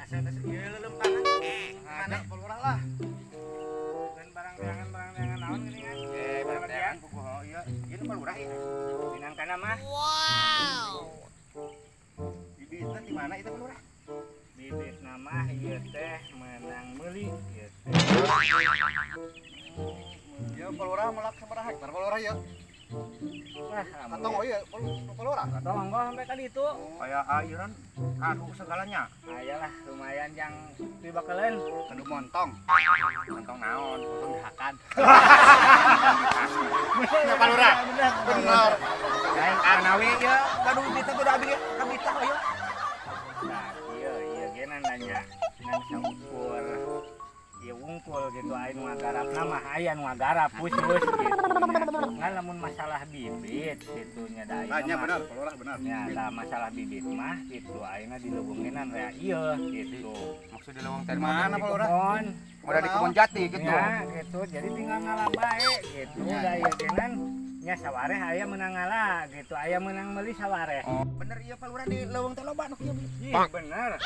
biasa teh ieu leumpahan. Ada pelurah lah. Dan barang-barang naon geuning kan. Barang buku ieu. Ieu pelurah ya. Minangkana mah. Wow. Bibitna di mana itu pelurah? Bibit nama ieu teh menang meuli ieu teh. Ieu pelurah melak sabaraha hektar pelurah ieu? Wah, Katong oh ieu pelurah. tolong gua sampai ka ditu. Kayak airan kadu segalanya. Ayolah lumayan yang dibakaleun. Kadu montong. Montong naon? Montong dihakan. Ya pelurah. Bener. Lain anawi ieu kadu bibitna kudu abi ka bitah ieu. Nah, ieu ge nanya ngan saukur. Ieu wungkul gitu aya nu ngagarapna mah aya nu ngagarap khusus gitu. Ngan lamun masalah bibit gitu nya da ieu. Tanya bener, pelurah bener. Ya, da masalah bibit mah gitu ayeuna di leuweungenan rea ieu gitu. Maksud di leuweung teh mana Di pelurah? kebon. Udah di kebun jati gitu. Ya, gitu. Jadi tinggal ngalah bae gitu. Da ieu genan nya sawareh aya menang ngalah gitu. Aya menang meuli sawareh. Oh, bener ieu pelurah di leuweung teh loba nu kieu beli. Ih, bener.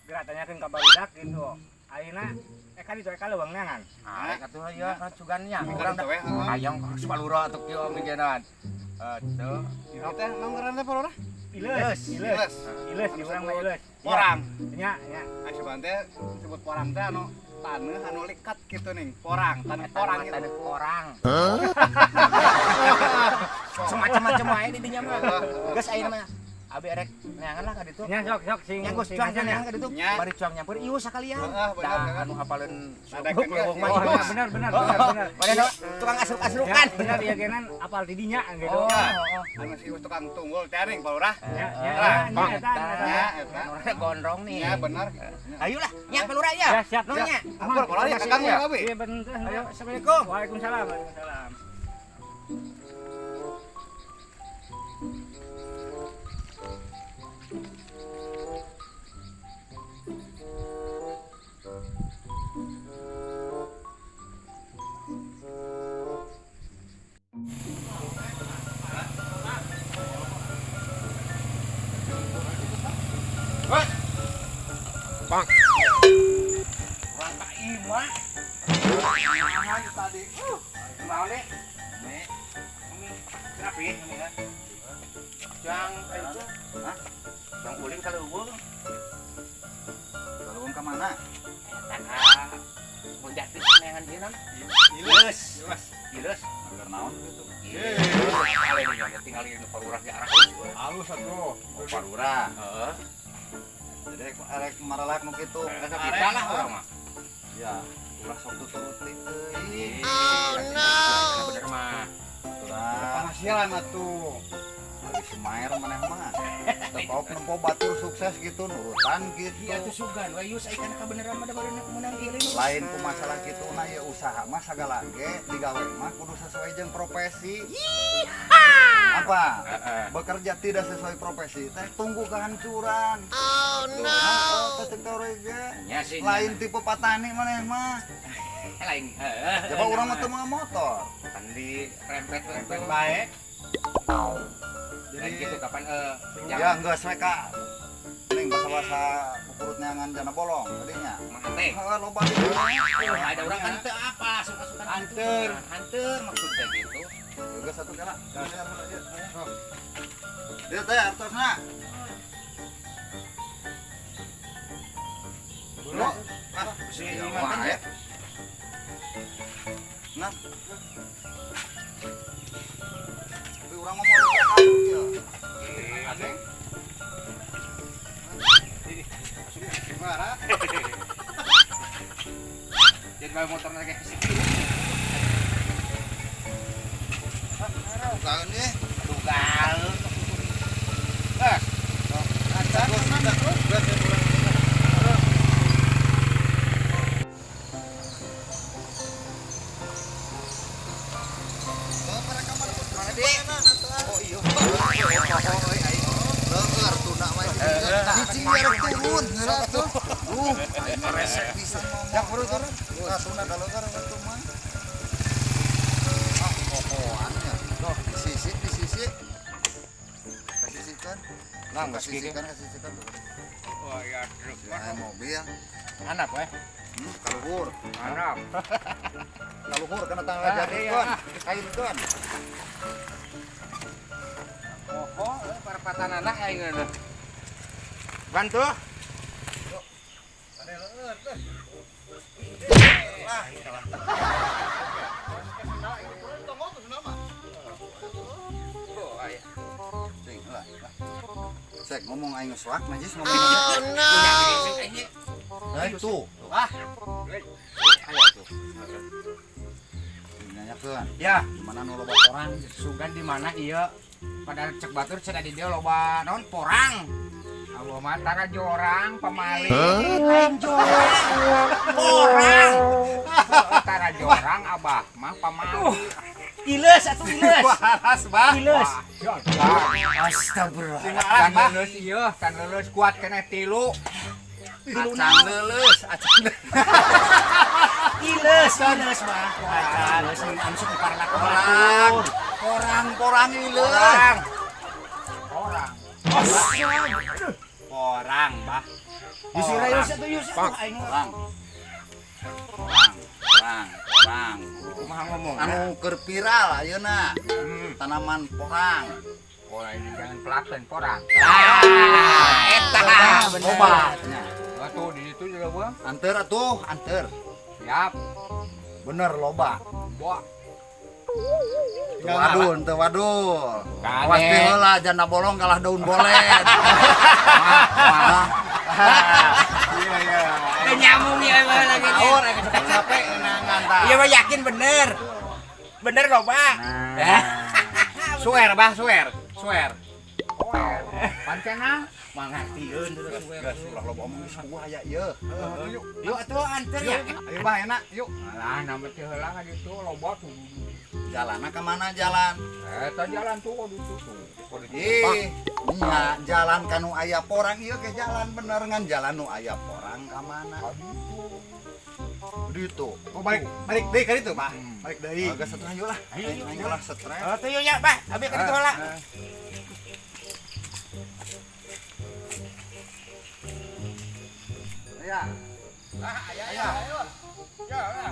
Geura tanyakeun ka barudak gitu. Ayeuna ka ditu ka leuweung nangan. Ah, atuh ieu cugannya. Urang teh hayang sepalura atuh kieu migenan. Atuh. Ieu teh naon ngaranna pelurah? Ileus, ileus. Ileus di urang mah ileus. Porang. Nya, nya. Aseuban teh disebut porang teh anu taneuh anu likat gitu ning. Porang, taneuh porang gitu. Taneuh porang. Semacam-macam wae di dinya mah. Geus ayeuna mah. Abi erek neangan lah ka ditu. Nya sok sing. Nya geus cuang neangan ka ditu. Nya. Bari cuang nyampeur ieu sakalian. Heeh, bener. Da anu hafaleun Sadekeun suku leuweung mah Oh, ieu. benar. Mana tukang asruk-asrukan. Ya, benar ieu genan apal di dinya gitu. Oh, anu si tukang tunggul teh ning pelurah. Ya, Nah, eta. Ya, eta. Urang gondrong nih. Ya bener. Ayolah, nya pelurah ya. Ya, siap. Nya. Ampun pelurah ya kakang ya abi. Iya bener. Ayo, assalamualaikum. Waalaikumsalam. Waalaikumsalam. Urang ka imah. Tadi. Mau deh. Nih. Kenapa ya? Jang itu. Hah? Jang uling ka leuweung. Leuweung ka mana? Eta mun jati neangan ieu naon? Ileus. Ileus. Agar naon gitu. Ieu tinggal di Parurah di arah heus. Halus atuh. Oh, parura. Heeh. Jadi arek maralak nu kitu. Eta beda lah urang mah. Ya, ulah sok tuturuti teuing. Oh no. Bener mah. Ulah penghasilan atuh. Lagi Sumaer maneh mah. Tepok nempo batur sukses gitu nurutan gitu. Iya tuh sugan, wah yus aikan kebeneran mah da barudak menang ieu leuwih. Lain ku masalah kitu na ya usaha mah sagala ge digawe mah kudu sesuai jeung profesi. Apa? Bekerja tidak sesuai profesi teh tunggu kehancuran. Oh Nah, teh ge Nya sih. lain tipe patani maneh mah. Lain. Coba urang mah teu motor. Kan di rempet Baik. Jadi gitu kapan Ya geus we ka ning bahasa-bahasa kukurut neangan jana bolong tadinya. mah teh. Heeh loba di Ada orang kan teu apa suka-suka Hanteur. Hanteur maksudnya gitu. Geus satu kala. Dia teh artosna. Dulu. Si Ya, mantan wae. ya. Nah. Tapi urang mah mau ya. Aneh. Gimana? Jadi bawa motor lagi. Bukan nih. Tunggal. Oh iya. Leungeur tuna mah cicing biar turun atuh. Aing mah resek pisan ngomong. Jak turun. Tuna da leungeur atuh mah. Ah, pokoannya. Tuh, disisik. Kasisihkan. Nah, geus kieu. Kasisihkan tuh. Oh iya truk. Ya mobil. Handap we. Kaluhur. Manap. Kaluhur kana tangga Ah, jadi iya. kan. Kaitkeun. Oh, perempatan anak aing ngeunaheun. Bantu. Cing, lah. Cek ngomong aing suak najis ngomong. Nah itu. Ah, Ayo tuh. Nanyakeun. ya, Gimana nu loba orang? sugan di mana ieu? Pada cek batur cenah di dieu loba naon porang. Abu mah tara jorang pamaling. Lain jorang. Porang. Tara jorang abah mah pamaling. Iles atuh iles. Waras bah. Iles. Astagfirullah. Can leuleus ieu, can leuleus kuat kena 3. Acan leuleus, acan leuleus. Iles mah. Iles anu sok diparlak Orang. Porang ileus. Orang. Orang, bah. Yus iles atuh yus aing mah. Porang. Kumaha ngomong? Anu keur viral ayeuna. Tanaman porang. Orang ini jangan pelakon porang. Eta bener. Loba. Tuh di situ juga gua. Anter atuh, anter. Siap. Bener loba. Buah. Teu wadul, teu wadul. Kade. Awas teh heula janda bolong kalah daun bolet. Iya. Teu nyambung ya mah lagi. Aur aya capek nangan tah. Iya mah yakin bener. Bener loh, Pak. Swear, bah, swear. Pancena Mangartieun terus gue. Gas ulah loba omong geus gua aya ieu. Yuk atuh anter ya. Ayo bah enak, yuk. Alah, nama teh heula ka ditu loba tuh. Jalanna ka mana jalan? Eta jalan tuh di situ tuh. Ih, nya jalan kanu aya porang ieu ke jalan bener ngan jalan nu aya porang ka mana? Ditu. Oh balik deui ka ditu, Pak. Balik deui. Agak stres yuk lah. Ayo lah stres. Oh tuh yuk ya, Pak. Abi ka ditu heula. Ya. Ayo. Ya, ya.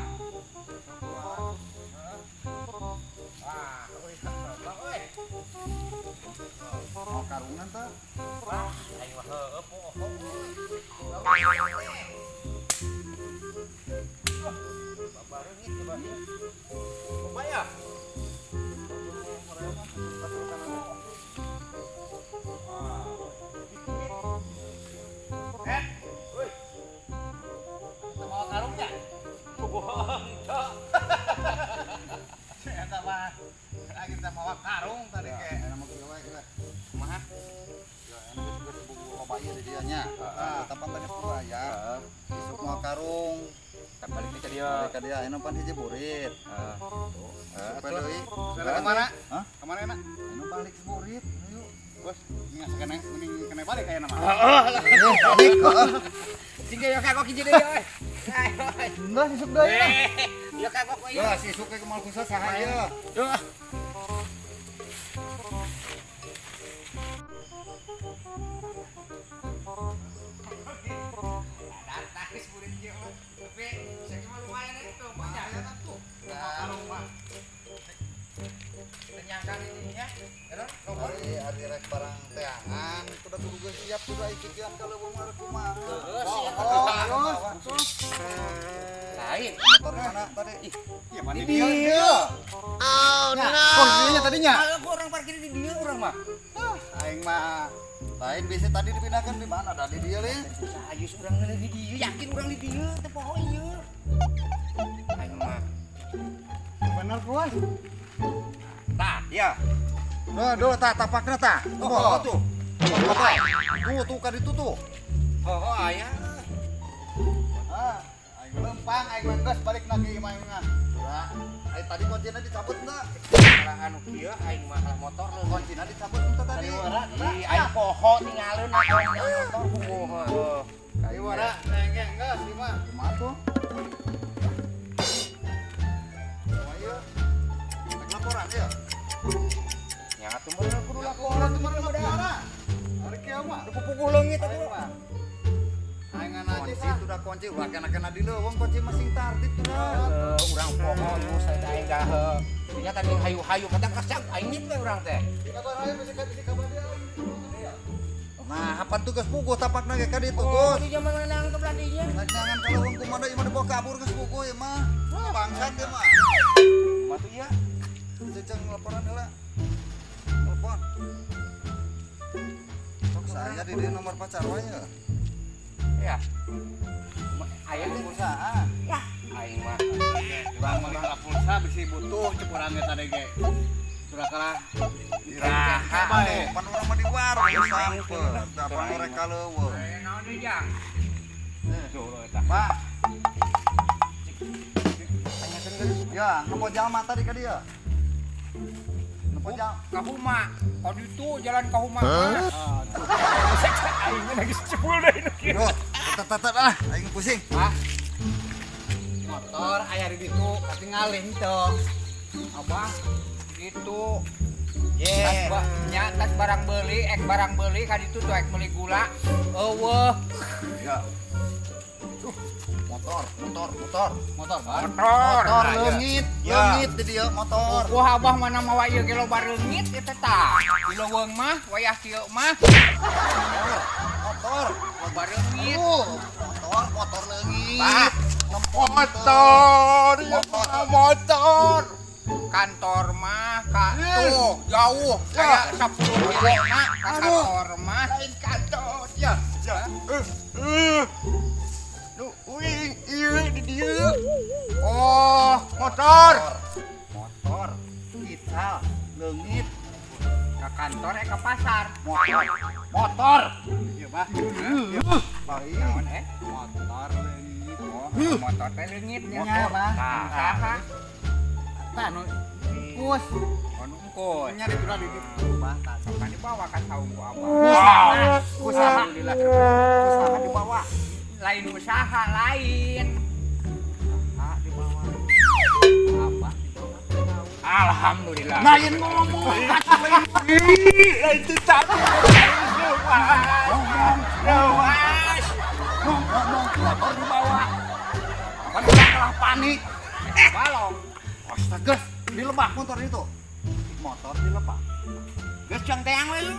Mau karungan teh? Kita bawa karung tadi ke. Enak mau kieu we kita. Kumaha? Ya enak geus buku loba ieu di dieu nya. Tapan tadi pura ya. Isuk mau karung. Tak balik ke dia. Balik ka dia enak pan hiji burit. Supaya deui. Ke mana? Hah? Ke mana enak? Enak balik seburit. Yuk. Bos, ngas mending kena balik kayak nama. Sing yo kagok hiji deui we. Enggak isuk deui. Yo kagok we. Ya si isuk ke kumaha kusa saha ieu. Yo. Hari rek barang teangan, kuda kudu geus siap kudu ikut yang kalau mau harus kumaha. Lain. Motor di mana tadi? Iya, mana Di dia? dia. Posisinya tadinya. Kalau gua orang parkir di dieu urang mah. Aing mah Lain bisa tadi dipindahkan di mana? Ada di dia lih. Ayus urang ngeuleuh di dieu, yakin urang di dieu teh poho ieu. Aing mah. bener kuat. Tah, ya. Duh, tapakna tah. Oh, tuh. Tuh ka ditu tuh. Oh, aya. Aing lempang, aing menggeus balik lagi mainan. Udah. Tadi kuncinya dicabut enggak? Kalau anu kieu aing mah motor lu Kuncinya dicabut enggak tadi? Di aing poho tinggalin motor kumoho. Ayo wara, nengeng geus ieu mah. Kumaha tuh? Ayo. Rek laporan ya. Nya atuh mah kudu laporan Orang teman laporan. Hari kieu mah. pupuk leungit Ayo mah. sudah kunci ulah kena di leuweung kunci masing tartib sudah. Urang poho nu sadaya dah. Nya tadi hayu-hayu kata kasang aing we urang teh. Nah, apa tugas puguh tapakna ge ka ditu Oh, Gus. di zaman nang ke beladinya. Jangan kalau wong kumaha ieu mah dibawa kabur geus puguh ieu mah. Bangsat ieu mah. Kumaha tuh ya? Ceceng laporan heula. Telepon. Sok saya di dieu nomor pacar wae ya. Ya. Aya di pulsa. Yah, aing mah. Bang mah pulsa bisi butuh cekurangnya tadi ge. Surah kalah Iraha bae. Pan urang mah di warung geus sampeun. Da pan rek kaleuweung. Naon deui Jang? tuh eta. Pak. Tanyakeun geus. Ya, nempo jalma tadi ka dieu. Nempo jalma. Kahuma. Ka ditu jalan kahuma. Aing lagi cepul deui nu kieu. Duh, tetet ah, aing pusing. Hah? Motor aya di ditu katingalin teu. Abah gitu. Ye. Nya tas barang beli ka ditu tuh ek meuli gula. Eueuh. Ya. Motor. Motor Motor leungit di dieu motor. Ku abah mana mawa ieu ge loba reungit eta tah. Di leuweung mah wayah kieu mah Motor. loba reungit. Motor leungit. Pak, motor. Kantor mah ka tuh jauh kayak 10 kilo na ka kantor mah. Lain kantor ya. Di dieu. Oh, motor. Kita leungit. Ka kantor ka pasar. Motor. Ieu mah. Baik. Naon Motor leungit. Oh, motor teh leungit nya. Nya, Bang. Saha? Tah nu kus. Anu engko. Nya di di Bang, kan dibawa ka saung ku abah. Usaha. Alhamdulillah. Usaha dibawa. Lain usaha lain. Dibawa. Apa? Alhamdulillah. Lain ngomong. Lain teu satu. Motor dibawa. Kan udah kalah panik. Balong. Astaga, dilebak motor itu. Motor dilebak. Geus cang teang we lu.